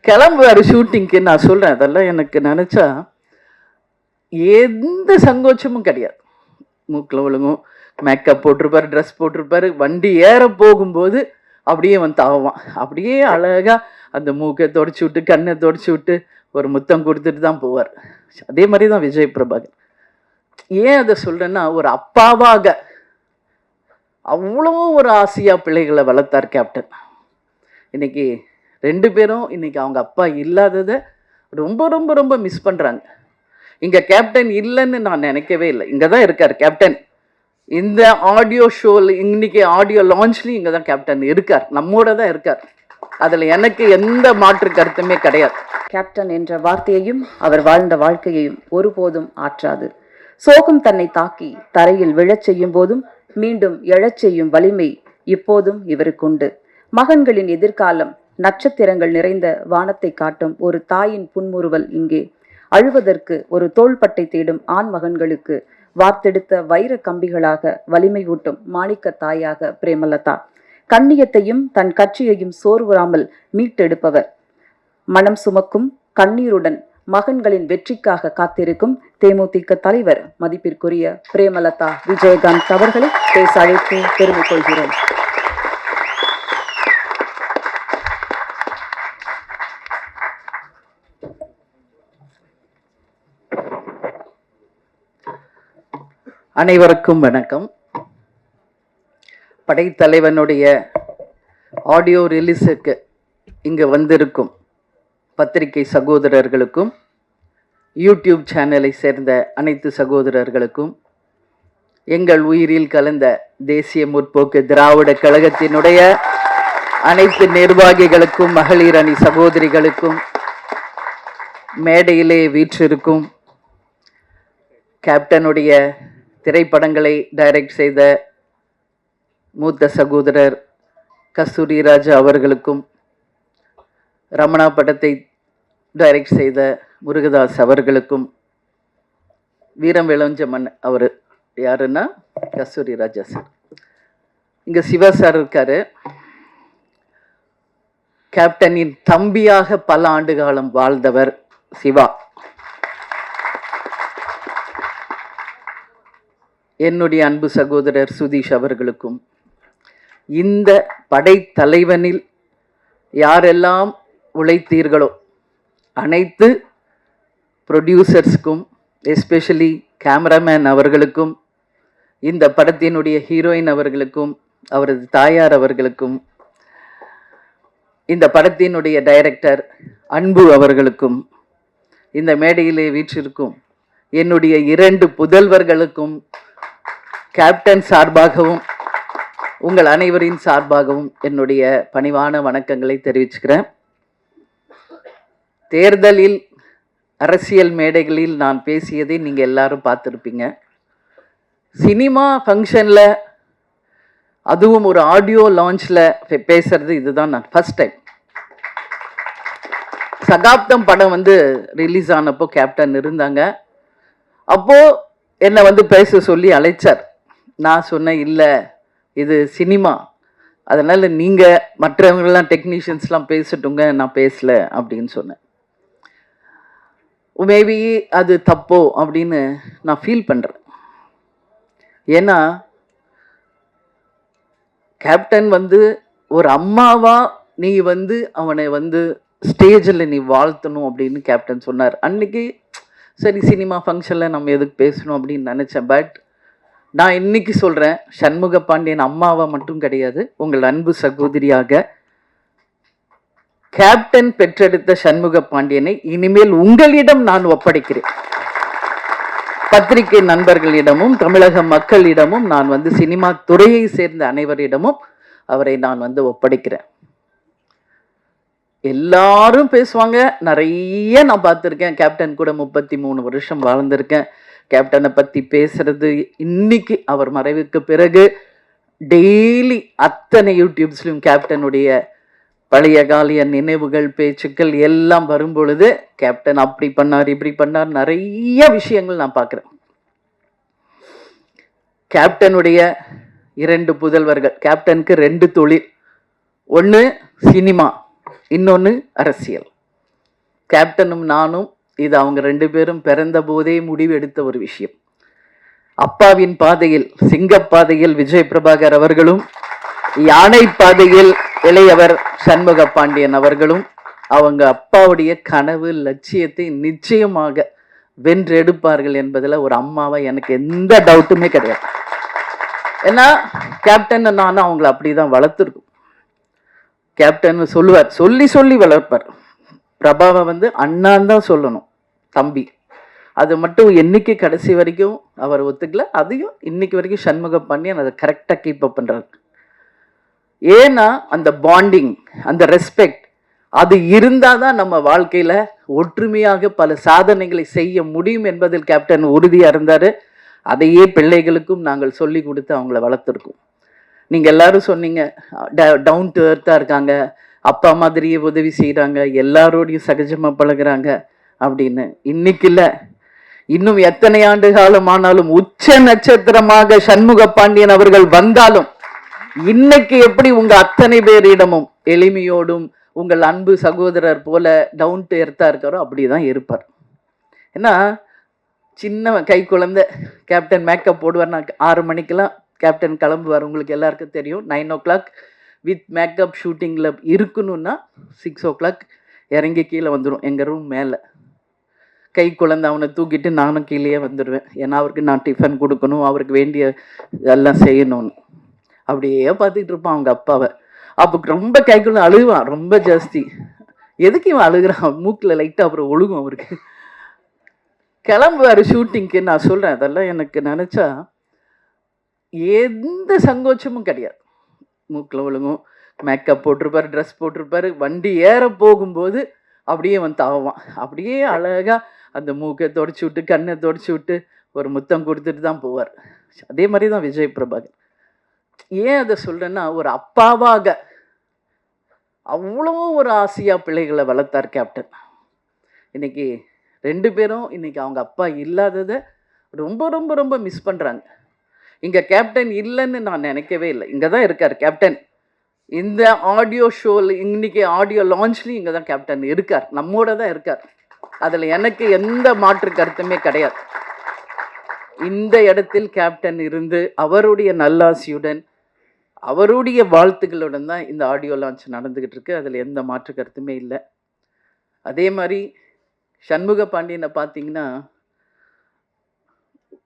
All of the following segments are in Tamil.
கிளம்புவார் ஷூட்டிங்க்கு. நான் சொல்கிறேன், அதெல்லாம் எனக்கு நினச்சா எந்த சங்கோச்சமும் கிடையாது. மூக்கில் ஒழுங்கும், மேக்கப் போட்டிருப்பார், ட்ரெஸ் போட்டிருப்பார். வண்டி ஏற போகும்போது அப்படியே வந்து தாவான். அப்படியே அழகாக அந்த மூக்கை தொடச்சி விட்டு, கண்ணை தொடச்சி விட்டு, ஒரு முத்தம் கொடுத்துட்டு தான் போவார். அதே மாதிரி தான் விஜய் பிரபாகர். ஏன் அதை சொல்கிறேன்னா, ஒரு அப்பாவாக அவ்வளோ ஒரு ஆசையாக பிள்ளைகளை வளர்த்தார் கேப்டன். இன்னைக்கு 2 பேரும் இன்னைக்கு அவங்க அப்பா இல்லாததை ரொம்ப ரொம்ப ரொம்ப மிஸ் பண்ணுறாங்க. இங்கே கேப்டன் இல்லைன்னு நான் நினைக்கவே இல்லை. இங்கே தான் இருக்கார் கேப்டன். இந்த ஆடியோ ஷோவில், இன்னைக்கு ஆடியோ லான்ச்லேயும் இங்கே தான் கேப்டன் இருக்கார், நம்மோட தான் இருக்கார். அதில் எனக்கு எந்த மாற்று கருத்துமே கிடையாது. கேப்டன் என்ற வார்த்தையையும் அவர் வாழ்ந்த வாழ்க்கையையும் ஒருபோதும் ஆற்றாது. சோகம் தன்னை தாக்கி தரையில் விழச் செய்யும் போதும் மீண்டும் எழச் செய்யும் வலிமை இப்போதும் இவருக்குண்டு. மகன்களின் எதிர்காலம் நட்சத்திரங்கள் நிறைந்த வானத்தை காட்டும் ஒரு தாயின் புன்முறுவல் இங்கே. அழுவதற்கு ஒரு தோள்பட்டை தேடும் ஆண் மகன்களுக்கு வார்த்தெடுத்த வைர கம்பிகளாக வலிமை ஊட்டும் மாணிக்க தாயாக பிரேமலதா. கண்ணியத்தையும் தன் கட்சியையும் சோர்வுறாமல் மீட்டெடுப்பவர். மனம் சுமக்கும் கண்ணீருடன் மகன்களின் வெற்றிக்காக காத்திருக்கும் தேமுதிக தலைவர் மதிப்பிற்குரிய பிரேமலதா விஜயகாந்த் அவர்களை பேச அழைத்து பெருமை கொள்கிறோம். அனைவருக்கும் வணக்கம். படைத்தலைவனுடைய ஆடியோ ரிலீஸுக்கு இங்கே வந்திருக்கும் பத்திரிகை சகோதரர்களுக்கும், யூடியூப் சேனலை சேர்ந்த அனைத்து சகோதரர்களுக்கும், எங்கள் உயிரில் கலந்த தேசிய முற்போக்கு திராவிட கழகத்தினுடைய அனைத்து நிர்வாகிகளுக்கும், மகளிர் அணி சகோதரிகளுக்கும், மேடையிலே வீற்றிருக்கும் கேப்டனுடைய திரைப்படங்களை டைரக்ட் செய்த மூத்த சகோதரர் கஸ்தூரி ராஜா அவர்களுக்கும், ரமணா படத்தை டைரக்ட் செய்த முருகதாஸ் அவர்களுக்கும், வீரம் விளஞ்சமன் அவர் யாருன்னா கஸ்தூரி ராஜா சார். இங்கே சிவா சார் இருக்காரு. கேப்டனின் தம்பியாக பல ஆண்டு காலம் வாழ்ந்தவர் சிவா. என்னுடைய அன்பு சகோதரர் சுதீஷ் அவர்களுக்கும், இந்த படைத்தலைவனில் யாரெல்லாம் உழைத்தீர்களோ அனைத்து ப்ரொடியூசர்ஸ்க்கும், எஸ்பெஷலி கேமராமேன் அவர்களுக்கும், இந்த படத்தினுடைய ஹீரோயின் அவர்களுக்கும், அவரது தாயார் அவர்களுக்கும், இந்த படத்தினுடைய டைரக்டர் அன்பு அவர்களுக்கும், இந்த மேடையிலே வீற்றிருக்கும் என்னுடைய 2 புதல்வர்களுக்கும் கேப்டன் சார்பாகவும் உங்கள் அனைவரின் சார்பாகவும் என்னுடைய பணிவான வணக்கங்களை தெரிவிச்சுக்கிறேன். தேர்தலில், அரசியல் மேடைகளில் நான் பேசியதை நீங்கள் எல்லாரும் பார்த்துருப்பீங்க. சினிமா ஃபங்க்ஷனில், அதுவும் ஒரு ஆடியோ லான்ச்சில் பேசுறது இதுதான் நான் ஃபர்ஸ்ட் டைம். சகாப்தம் படம் ரிலீஸ் ஆனப்போ கேப்டன் இருந்தாங்க. அப்போது என்னை பேச சொல்லி அழைச்சார். நான் சொன்னேன், இல்லை இது சினிமா, அதனால் நீங்கள் மற்றவங்களாம் டெக்னீஷியன்ஸ்லாம் பேசட்டுங்க, நான் பேசலை அப்படின்னு சொன்னேன். மேபி அது தப்போ அப்படின்னு நான் ஃபீல் பண்ணுறேன். ஏன்னா கேப்டன் ஒரு அம்மாவா நீ அவனை ஸ்டேஜில் நீ வாழ்த்தணும் அப்படின்னு கேப்டன் சொன்னார். அன்னைக்கு சரி, சினிமா ஃபங்க்ஷனில் நம்ம எதுக்கு பேசணும் அப்படின்னு நினச்சேன். பட் நான் இன்னைக்கு சொல்கிறேன், சண்முக பாண்டியன் அம்மாவா மட்டும் கிடையாது, உங்கள் அன்பு சகோதரியாக கேப்டன் பெற்றெடுத்த சண்முக பாண்டியனை இனிமேல் உங்களிடம் நான் ஒப்படைக்கிறேன். பத்திரிகை நண்பர்களிடமும், தமிழக மக்களிடமும், நான் சினிமா துறையை சேர்ந்த அனைவரிடமும் அவரை நான் ஒப்படைக்கிறேன். எல்லாரும் பேசுவாங்க, நிறைய நான் பார்த்துருக்கேன். கேப்டன் கூட 33 வருஷம் வாழ்ந்திருக்கேன். கேப்டனை பற்றி பேசுறது இன்னைக்கு அவர் மறைவுக்கு பிறகு டெய்லி அத்தனை யூடியூப்ஸ்லையும் கேப்டனுடைய பழைய காலிய நினைவுகள், பேச்சுக்கள் எல்லாம் வரும்பொழுது கேப்டன் அப்படி பண்ணார், இப்படி பண்ணார், நிறைய விஷயங்கள் நான் பார்க்குறேன். கேப்டனுடைய 2 புதல்வர்கள். கேப்டனுக்கு 2 தொழில். ஒன்று சினிமா, இன்னொன்று அரசியல். கேப்டனும் நானும் இது அவங்க 2 பேரும் பிறந்த போதே முடிவு எடுத்த ஒரு விஷயம். அப்பாவின் பாதையில், சிங்கப்பாதையில் விஜய் பிரபாகர் அவர்களும், யானை பாதையில் இளையவர் சண்முக பாண்டியன் அவர்களும் அவங்க அப்பாவுடைய கனவு லட்சியத்தை நிச்சயமாக வென்றெடுப்பார்கள் என்பதில் ஒரு அம்மாவை எனக்கு எந்த டவுட்டுமே கிடையாது. ஏன்னா கேப்டன் நானும் அவங்கள அப்படிதான் வளர்த்துருக்கோம். கேப்டன் சொல்லுவார், சொல்லி சொல்லி வளர்ப்பார். பிரபாவை வந்து அண்ணான் தான் சொல்லணும், தம்பி. அது மட்டும் என்னைக்கு கடைசி வரைக்கும் அவர் ஒத்துக்கல. அதையும் இன்னைக்கு வரைக்கும் சண்முக பாண்டியன் அதை கரெக்டாக கீப் அப் பண்றாரு. ஏன்னா அந்த பாண்டிங், அந்த ரெஸ்பெக்ட், அது இருந்தாதான் நம்ம வாழ்க்கையில ஒற்றுமையாக பல சாதனைகளை செய்ய முடியும் என்பதில் கேப்டன் உறுதியா இருந்தாரு. அதையே பிள்ளைகளுக்கும் நாங்கள் சொல்லி கொடுத்து அவங்கள வளர்த்துருக்கோம். நீங்க எல்லாரும் சொன்னீங்க டவுன் டு எர்த்தா இருக்காங்க, அப்பா மாதிரியே உதவி செய்யறாங்க, எல்லாரோடையும் சகஜமா பழகுறாங்க அப்படின்னு. இன்னைக்கு இல்ல, இன்னும் எத்தனை ஆண்டு காலம் ஆனாலும் உச்ச நட்சத்திரமாக சண்முக பாண்டியன் அவர்கள் வந்தாலும் இன்னைக்கு எப்படி உங்க அத்தனை பேரிடமும் எளிமையோடும் உங்கள் அன்பு சகோதரர் போல டவுன் டு எர்த்தா இருக்காரோ அப்படிதான் இருப்பார். ஏன்னா சின்ன கை குழந்தை கேப்டன் மேக்கப் போடுவார். நான் 6 மணிக்கெல்லாம் கேப்டன் கிளம்புவார். உங்களுக்கு எல்லாருக்கும் தெரியும். 9 o'clock வித் மேக்கப் ஷூட்டிங்கில் இருக்கணும்னா 6 o'clock இறங்கி கீழே வந்துடும் எங்கள் ரூம் மேலே. கை குழந்தை அவனை தூக்கிட்டு நானும் கீழே வந்துடுவேன். ஏன்னா அவருக்கு நான் டிஃபன் கொடுக்கணும், அவருக்கு வேண்டிய எல்லாம் செய்யணும்னு. அப்படியே பார்த்துக்கிட்டு இருப்பான் அவங்க அப்பாவை. அப்போ ரொம்ப கைக்குள்ள அழுவான், ரொம்ப ஜாஸ்தி. எதுக்கு இவன் அழுகிறான்? மூக்கில் லைட்டாக அப்புறம் ஒழுகும் அவருக்கு. கிளம்புவார் ஷூட்டிங்க்கு. நான் சொல்கிறேன், அதெல்லாம் எனக்கு நினச்சா எந்த சங்கோச்சமும் கிடையாது. மூக்கில் ஒழுங்கும், மேக்கப் போட்டிருப்பார், ட்ரெஸ் போட்டிருப்பார். வண்டி ஏற போகும்போது அப்படியே வந்து தாவான். அப்படியே அழகாக அந்த மூக்கை தொடச்சி விட்டு, கண்ணை தொடச்சி விட்டு ஒரு முத்தம் கொடுத்துட்டு தான் போவார். அதே மாதிரி தான் விஜய் பிரபாகர். ஏன் அதை சொல்கிறேன்னா, ஒரு அப்பாவாக அவ்வளோ ஒரு ஆசையாக பிள்ளைகளை வளர்த்தார் கேப்டன். இன்னைக்கு 2 பேரும் இன்னைக்கு அவங்க அப்பா இல்லாததை ரொம்ப ரொம்ப ரொம்ப மிஸ் பண்ணுறாங்க. இங்கே கேப்டன் இல்லைன்னு நான் நினைக்கவே இல்லை. இங்கே தான் இருக்கார் கேப்டன். இந்த ஆடியோ ஷோவில், இன்னைக்கு ஆடியோ லான்ச்லேயும் இங்கே தான் கேப்டன் இருக்கார், நம்மோட தான் இருக்கார். அதில் எனக்கு எந்த மாற்று கருத்துமே கிடையாது. இந்த இடத்தில் கேப்டன் இருந்து அவருடைய நல்லாசியுடன் அவருடைய வாழ்த்துக்களுடன் தான் இந்த ஆடியோ லான்ச் நடந்துக்கிட்டு இருக்கு. அதில் எந்த மாற்று கருத்துமே இல்லை. அதே மாதிரி சண்முக பாண்டியனை பார்த்தீங்கன்னா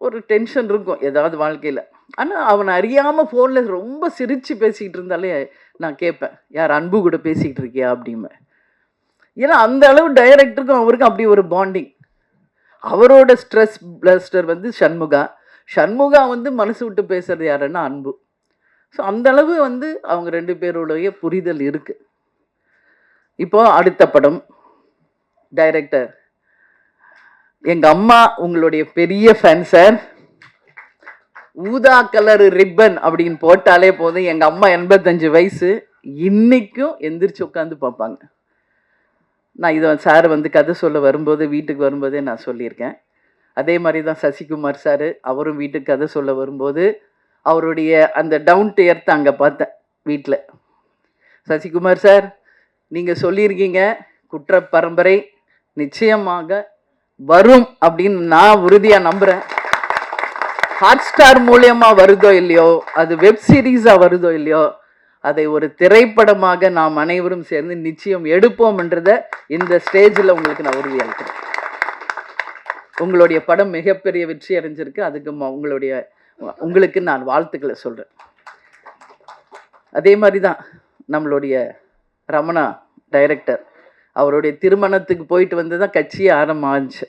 ஒரு டென்ஷன் இருக்கும் ஏதாவது வாழ்க்கையில். ஆனால் அவனை அறியாமல் ஃபோனில் ரொம்ப சிரித்து பேசிக்கிட்டு இருந்தாலே நான் கேட்பேன், யார் அன்பு கூட பேசிக்கிட்டு இருக்கியா அப்படிம்பேன். ஏன்னா அந்த அளவு டைரக்டருக்கும் அவருக்கும் அப்படி ஒரு பாண்டிங். அவரோட ஸ்ட்ரெஸ் பிளஸ்டர் வந்து சண்முகா வந்து மனசு விட்டு பேசுறது யாருன்னா அன்பு. ஸோ அந்த அளவு வந்து அவங்க 2 பேருடைய புரிதல் இருக்கு. இப்போ அடுத்த படம் டைரக்டர் எங்க அம்மா உங்களுடைய பெரிய ஃபேன் சார். ஊதா கலர் ரிப்பன் அப்படின்னு போட்டாலே போதும். எங்க அம்மா 85 வயசு, இன்னைக்கும் எந்திரிச்சு உட்காந்து பார்ப்பாங்க. நான் இதை சார் வந்து கதை சொல்ல வரும்போது, வீட்டுக்கு வரும்போதே நான் சொல்லியிருக்கேன். அதே மாதிரி தான் சசிகுமார் சார், அவரும் வீட்டுக்கு கதை சொல்ல வரும்போது அவருடைய அந்த டவுன் டு எர்த் அங்கே பார்த்தேன் வீட்டில். சசிகுமார் சார், நீங்கள் சொல்லியிருக்கீங்க குற்ற பரம்பரை நிச்சயமாக வரும் அப்படின்னு நான் உறுதியாக நம்புகிறேன். ஹாட் ஸ்டார் மூலியமாக வருதோ இல்லையோ, அது வெப் சீரீஸாக வருதோ இல்லையோ, அதை ஒரு திரைப்படமாக நாம் அனைவரும் சேர்ந்து நிச்சயம் எடுப்போம்ன்றதை இந்த ஸ்டேஜில் உங்களுக்கு நான் உறுதி அளிக்கிறேன். உங்களுடைய படம் மிகப்பெரிய வெற்றி அடைஞ்சிருக்கு. அதுக்கு உங்களுக்கு நான் வாழ்த்துக்களை சொல்கிறேன். அதே மாதிரி தான் நம்மளுடைய ரமணா டைரக்டர், அவருடைய திருமணத்துக்கு போயிட்டு வந்து தான் கட்சியே ஆரம்பிச்சு.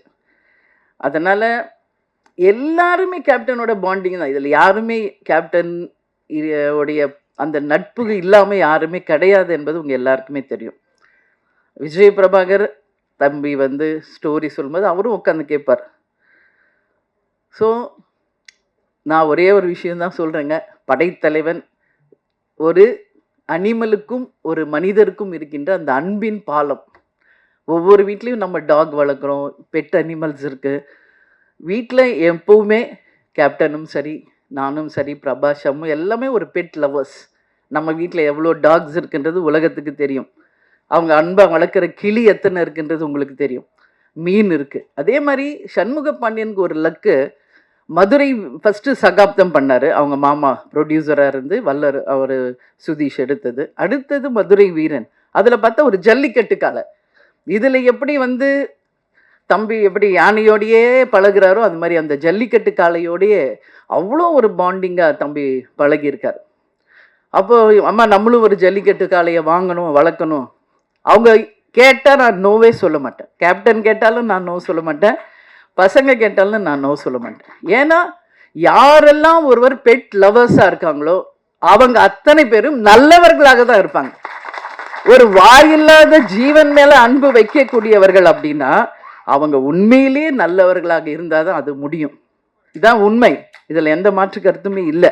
அதனால் எல்லாருமே கேப்டனோட பாண்டிங் தான். இதில் யாருமே கேப்டன் உடைய அந்த நட்பு இல்லாமல் யாருமே கிடையாது என்பது உங்கள் எல்லாருக்குமே தெரியும். விஜய் பிரபாகர் தம்பி வந்து ஸ்டோரி சொல்லும்போது அவரும் உட்காந்து கேட்பார். ஸோ நான் ஒரே ஒரு விஷயம்தான் சொல்கிறேங்க, படைத்தலைவன் ஒரு அனிமலுக்கும் ஒரு மனிதருக்கும் இருக்கின்ற அந்த அன்பின் பாலம். ஒவ்வொரு வீட்லேயும் நம்ம டாக் வளர்க்குறோம், பெட் அனிமல்ஸ் இருக்குது. வீட்டில் எப்போவுமே கேப்டனும் சரி, நானும் சரி, பிரபாஷமும் எல்லாமே ஒரு பெட் லவர்ஸ். நம்ம வீட்டில் எவ்வளோ டாக்ஸ் இருக்குன்றது உலகத்துக்கு தெரியும். அவங்க அன்பை வளர்க்குற கிளி எத்தனை இருக்குன்றது உங்களுக்கு தெரியும். மீன் இருக்குது. அதே மாதிரி சண்முக பாண்டியனுக்கு ஒரு லக்கு, மதுரை ஃபஸ்ட்டு சகாப்தம் பண்ணார். அவங்க மாமா ப்ரொடியூசராக இருந்து வல்லர் அவர் சுதீஷ் எடுத்தது. அடுத்தது மதுரை வீரன். அதில் பார்த்தா ஒரு ஜல்லிக்கட்டு காலை. இதில் எப்படி வந்து தம்பி எப்படி யானையோடையே பழகுறாரோ அது மாதிரி அந்த ஜல்லிக்கட்டு காளையோடையே அவ்வளோ ஒரு பாண்டிங்காக தம்பி பழகியிருக்கார். அப்போது அம்மா நம்மளும் ஒரு ஜல்லிக்கட்டு காளையை வாங்கணும், வளர்க்கணும். அவங்க கேட்டால் நான் நோவே சொல்ல மாட்டேன். கேப்டன் கேட்டாலும் நான் நோ சொல்ல மாட்டேன். பசங்க கேட்டாலும் நான் நோ சொல்ல மாட்டேன். ஏன்னா யாரெல்லாம் ஒருவர் பெட் லவர்ஸாக இருக்காங்களோ அவங்க அத்தனை பேரும் நல்லவர்களாக தான் இருப்பாங்க. ஒரு வாயில்லாத ஜீவன் மேலே அன்பு வைக்கக்கூடியவர்கள் அப்படின்னா அவங்க உண்மையிலேயே நல்லவர்களாக இருந்தால் தான் அது முடியும். இதுதான் உண்மை. இதில் எந்த மாற்று கருத்துமே இல்லை.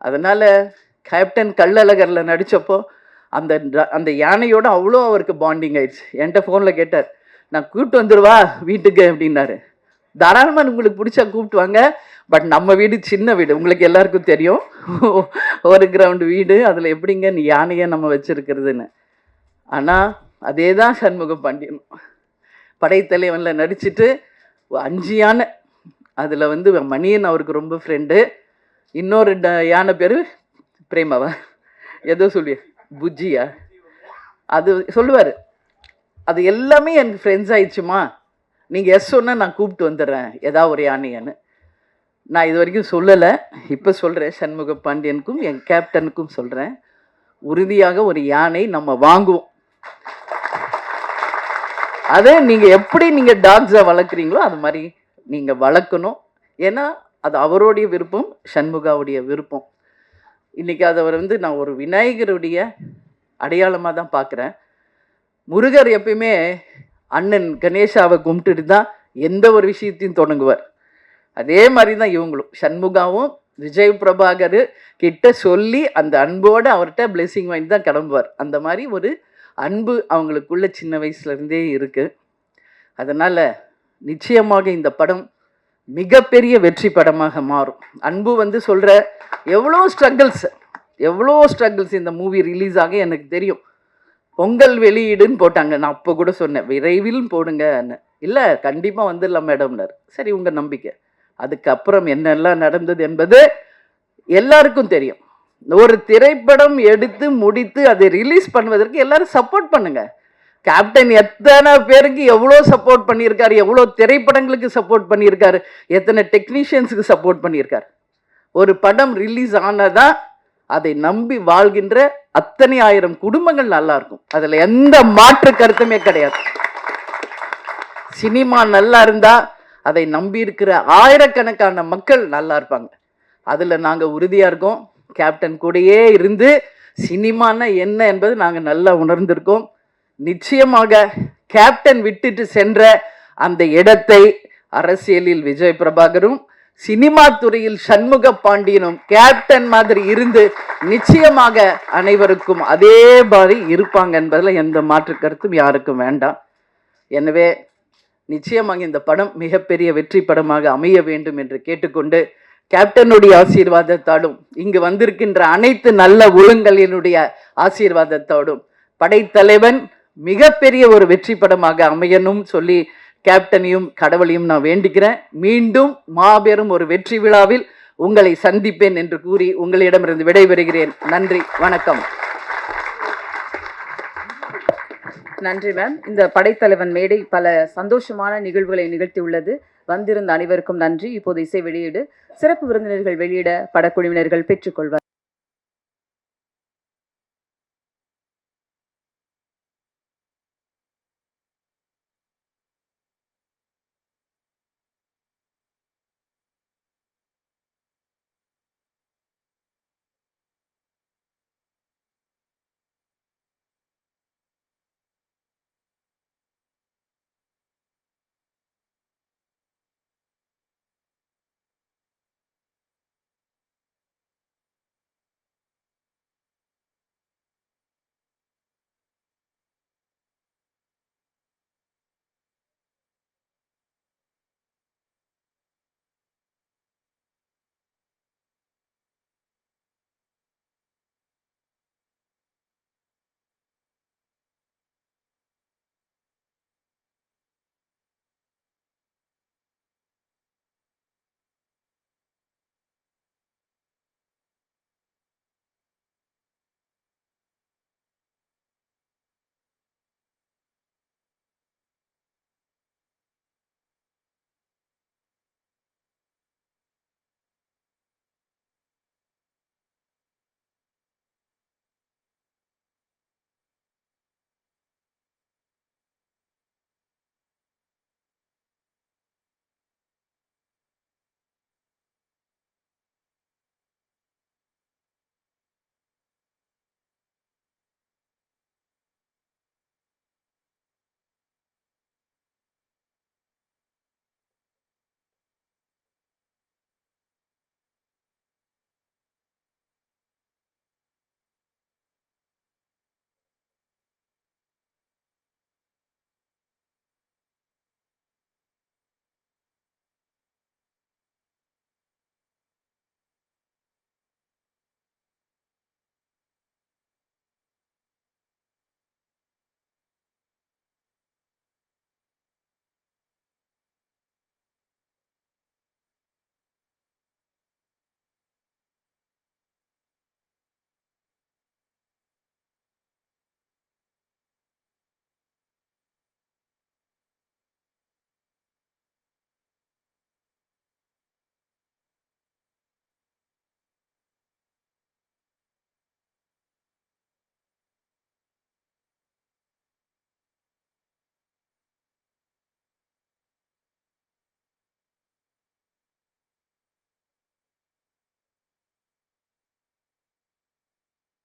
அதனால் கேப்டன் கள்ளழகரில் நடித்தப்போ அந்த அந்த யானையோட அவ்வளோ அவருக்கு பாண்டிங் ஆயிடுச்சு. என்கிட்ட ஃபோனில் கேட்டார், நான் கூப்பிட்டு வந்துடுவா வீட்டுக்கு அப்படின்னாரு. தாராளமாக உங்களுக்கு பிடிச்சா கூப்பிட்டு வாங்க. பட் நம்ம வீடு சின்ன வீடு, உங்களுக்கு எல்லாருக்கும் தெரியும். ஒரு கிரவுண்டு வீடு, அதில் எப்படிங்க நீ யானையை நம்ம வச்சுருக்கிறதுன்னு. ஆனால் அதே தான் சண்முக பாண்டியன் படைத்தலைவனில் நடிச்சுட்டு 5 யானை. அதில் வந்து மணியன் அவருக்கு ரொம்ப ஃப்ரெண்டு. இன்னொரு யானை பேர் பிரேமாவா ஏதோ சொல்லி புஜ்ஜியா அது சொல்லுவார். அது எல்லாமே எனக்கு ஃப்ரெண்ட்ஸ் ஆயிடுச்சுமா, நீங்கள் எஸ் சொன்னால் நான் கூப்பிட்டு வந்துடுறேன் ஏதாவது ஒரு யானையான்னு. நான் இது வரைக்கும் சொல்லலை, இப்போ சொல்கிறேன். சண்முக பாண்டியனுக்கும் என் கேப்டனுக்கும் சொல்கிறேன், உறுதியாக ஒரு யானை நம்ம வாங்குவோம். அதை நீங்கள் எப்படி நீங்கள் டாக்ஸை வளர்க்குறீங்களோ அது மாதிரி நீங்கள் வளர்க்கணும். ஏன்னா அது அவருடைய விருப்பம், சண்முகாவுடைய விருப்பம். இன்றைக்கி அதை வந்து நான் ஒரு விநாயகருடைய அடையாளமாக தான் பார்க்குறேன். முருகர் எப்பயுமே அண்ணன் கணேஷாவை கும்பிட்டுட்டு தான் எந்த ஒரு விஷயத்தையும் தொடங்குவார். அதே மாதிரி தான் இவங்களும் சண்முகாவும் விஜய் பிரபாகர் கிட்ட சொல்லி அந்த அன்போடு அவர்கிட்ட பிளெஸிங் வாங்கி தான் கிளம்புவார். அந்த மாதிரி ஒரு அன்பு அவங்களுக்குள்ள சின்ன வயசுலேருந்தே இருக்குது. அதனால் நிச்சயமாக இந்த படம் மிகப்பெரிய வெற்றி படமாக மாறும். அன்பு வந்து சொல்கிற எவ்வளோ ஸ்ட்ரகிள்ஸ் இந்த மூவி ரிலீஸ் ஆக எனக்கு தெரியும். பொங்கல் வெளியீடுன்னு போட்டாங்க. நான் அப்போ கூட சொன்னேன் விரைவில் போடுங்கன்னு. இல்லை கண்டிப்பாக வந்துடலாம் மேடம்னார். சரி உங்கள் நம்பிக்கை. அதுக்கப்புறம் என்னெல்லாம் நடந்தது என்பது எல்லாருக்கும் தெரியும். ஒரு திரைப்படம் எடுத்து முடித்து அதை ரிலீஸ் பண்ணுவதற்கு எல்லாரும் சப்போர்ட் பண்ணுங்க. கேப்டன் எத்தனை பேருக்கு எவ்வளோ சப்போர்ட் பண்ணியிருக்காரு, எவ்வளோ திரைப்படங்களுக்கு சப்போர்ட் பண்ணியிருக்காரு, எத்தனை டெக்னீஷியன்ஸுக்கு சப்போர்ட் பண்ணியிருக்காரு. ஒரு படம் ரிலீஸ் ஆனதான் அதை நம்பி வாழ்கின்ற அத்தனை ஆயிரம் குடும்பங்கள் நல்லா இருக்கும். அதில் எந்த மாற்று கருத்துமே கிடையாது. சினிமா நல்லா இருந்தா அதை நம்பி இருக்கிற ஆயிரக்கணக்கான மக்கள் நல்லா இருப்பாங்க. அதில் நாங்கள் உறுதியாக இருக்கோம். கேப்டன் கூடயே இருந்து சினிமானா என்ன என்பது நாங்கள் நல்லா உணர்ந்திருக்கோம். நிச்சயமாக கேப்டன் விட்டுட்டு சென்ற அந்த இடத்தை அரசியலில் விஜய் பிரபாகரும் சினிமா துறையில் சண்முக பாண்டியனும் கேப்டன் மாதிரி இருந்து நிச்சயமாக அனைவருக்கும் அதே மாதிரி இருப்பாங்க என்பதில் எந்த மாற்று கருத்தும் யாருக்கும் வேண்டாம். எனவே நிச்சயமாக இந்த படம் மிகப்பெரிய வெற்றி படமாக அமைய வேண்டும் என்று கேட்டுக்கொண்டு, கேப்டனுடைய ஆசீர்வாதத்தோடும் இங்கு வந்திருக்கின்ற அனைத்து நல்ல ஒழுங்கலினுடைய ஆசீர்வாதத்தோடும் படைத்தலைவன் மிகப்பெரிய ஒரு வெற்றி படமாக அமையணும் சொல்லி கேப்டனையும் கடவுளையும் நான் வேண்டிக்கிறேன். மீண்டும் மாபெரும் ஒரு வெற்றி விழாவில் உங்களை சந்திப்பேன் என்று கூறி உங்களிடமிருந்து விடைபெறுகிறேன். நன்றி, வணக்கம். நன்றி மேம். இந்த படைத்தலைவன் மேடை பல சந்தோஷமான நிகழ்வுகளை நிகழ்த்தியுள்ளது. வந்திருந்த அனைவருக்கும் நன்றி. இப்போது இசை வெளியீடு. சிறப்பு விருந்தினர்கள் வெளியிட படக்குழுவினர்கள் பெற்றுக்கொள்வார்.